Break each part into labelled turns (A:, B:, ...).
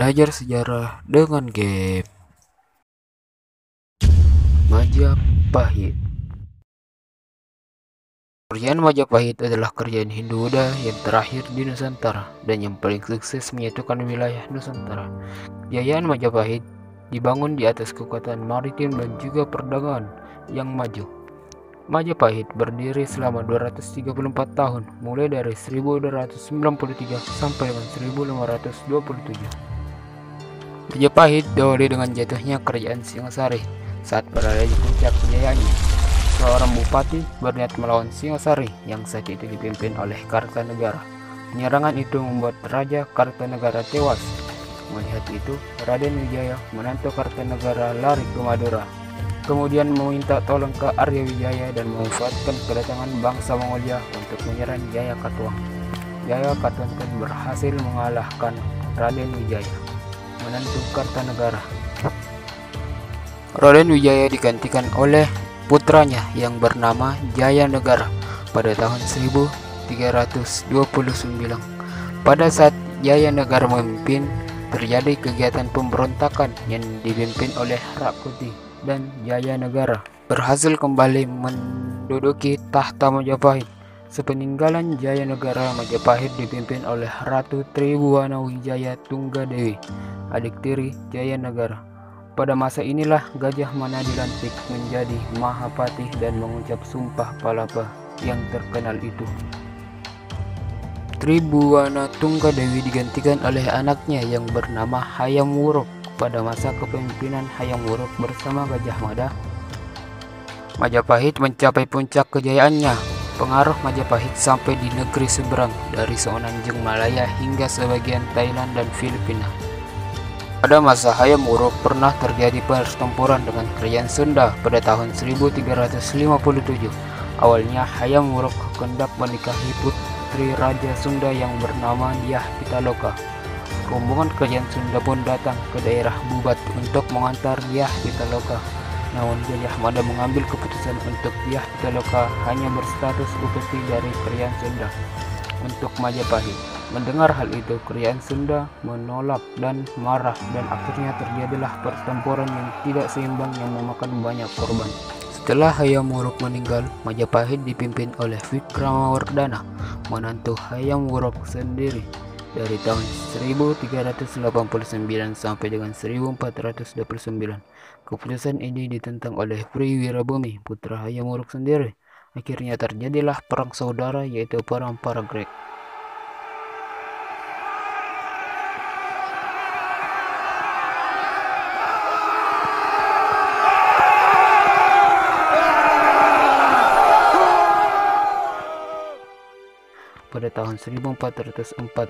A: Belajar sejarah dengan game Majapahit. Kerajaan Majapahit adalah kerajaan Hindu-Buddha yang terakhir di Nusantara dan yang paling sukses menyatukan wilayah Nusantara. Kejayaan Majapahit dibangun di atas kekuatan maritim dan juga perdagangan yang maju. Majapahit berdiri selama 234 tahun, mulai dari 1293 sampai dengan 1527. Majapahit diawali dengan jatuhnya kerajaan Singasari saat berada di puncak kejayaannya. Seorang bupati berniat melawan Singasari yang saat itu dipimpin oleh Kartanegara. Penyerangan itu membuat Raja Kartanegara tewas. Melihat itu, Raden Wijaya menantu Kartanegara lari ke Madura, kemudian meminta tolong ke Arya Wijaya dan memanfaatkan kedatangan bangsa Mongolia untuk menyerang Jaya Katuang. Jaya Katuang pun berhasil mengalahkan Raden Wijaya, menantu Kartanegara. Raden Wijaya digantikan oleh putranya yang bernama Jayanegara pada tahun 1329. Pada saat Jayanegara memimpin, terjadi kegiatan pemberontakan yang dipimpin oleh Rakuti, dan Jayanegara berhasil kembali menduduki tahta Majapahit. Sepeninggalan Jayanegara, Majapahit dipimpin oleh Ratu Tribhuwana Wijaya Tunggadewi, adik tiri Jayanegara. Pada masa inilah Gajah Mada dilantik menjadi Mahapatih dan mengucap Sumpah Palapa yang terkenal itu. Tribhuwana Tunggadewi digantikan oleh anaknya yang bernama Hayam Wuruk. Pada masa kepemimpinan Hayam Wuruk bersama Gajah Mada, Majapahit mencapai puncak kejayaannya. Pengaruh Majapahit sampai di negeri seberang, dari semenanjung Malaya hingga sebagian Thailand dan Filipina. Pada masa Hayam Wuruk pernah terjadi pertempuran dengan kerajaan Sunda pada tahun 1357. Awalnya Hayam Wuruk hendak menikahi putri Raja Sunda yang bernama Dyah Pitaloka. Rombongan kerajaan Sunda pun datang ke daerah Bubat untuk mengantar Dyah Pitaloka. Namun Gajah Mada mengambil keputusan untuk Dyah Pitaloka hanya berstatus upeti dari kerajaan Sunda untuk Majapahit. Mendengar hal itu, kerajaan Sunda menolak dan marah, dan akhirnya terjadilah pertempuran yang tidak seimbang yang memakan banyak korban. Setelah Hayam Wuruk meninggal, Majapahit dipimpin oleh Wikramawardhana, menantu Hayam Wuruk sendiri, dari tahun 1389 sampai dengan 1429. Keputusan ini ditentang oleh Pri Wirabumi, putra Hayam Wuruk sendiri. Akhirnya terjadilah perang saudara, yaitu perang Paragreg. Pada tahun 1404,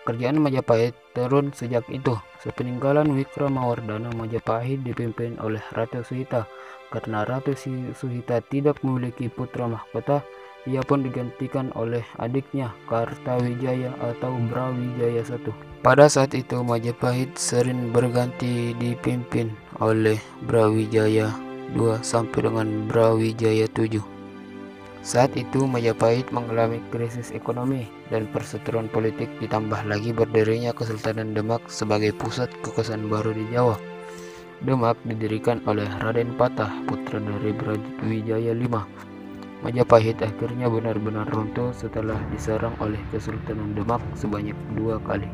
A: kerajaan Majapahit turun sejak itu. Sepeninggalan Wikramawardhana, Majapahit dipimpin oleh Ratu Suhita. Karena Ratu Suhita tidak memiliki putra mahkota, ia pun digantikan oleh adiknya Kartawijaya atau Brawijaya I. Pada saat itu Majapahit sering berganti dipimpin oleh Brawijaya II sampai dengan Brawijaya VII. Saat itu Majapahit mengalami krisis ekonomi dan perseteruan politik, ditambah lagi berdirinya Kesultanan Demak sebagai pusat kekuasaan baru di Jawa. Demak didirikan oleh Raden Patah, putra dari Brawijaya V. Majapahit akhirnya benar-benar runtuh setelah diserang oleh Kesultanan Demak sebanyak 2 kali.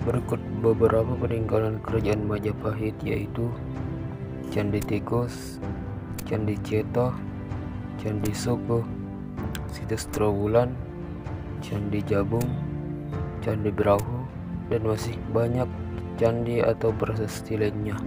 A: Berikut beberapa peninggalan kerajaan Majapahit, yaitu Candi Tikus, Candi Cetha, Candi Suko, Situs Trowulan, Candi Jabung, Candi Brahu, dan masih banyak candi atau prasasti lainnya.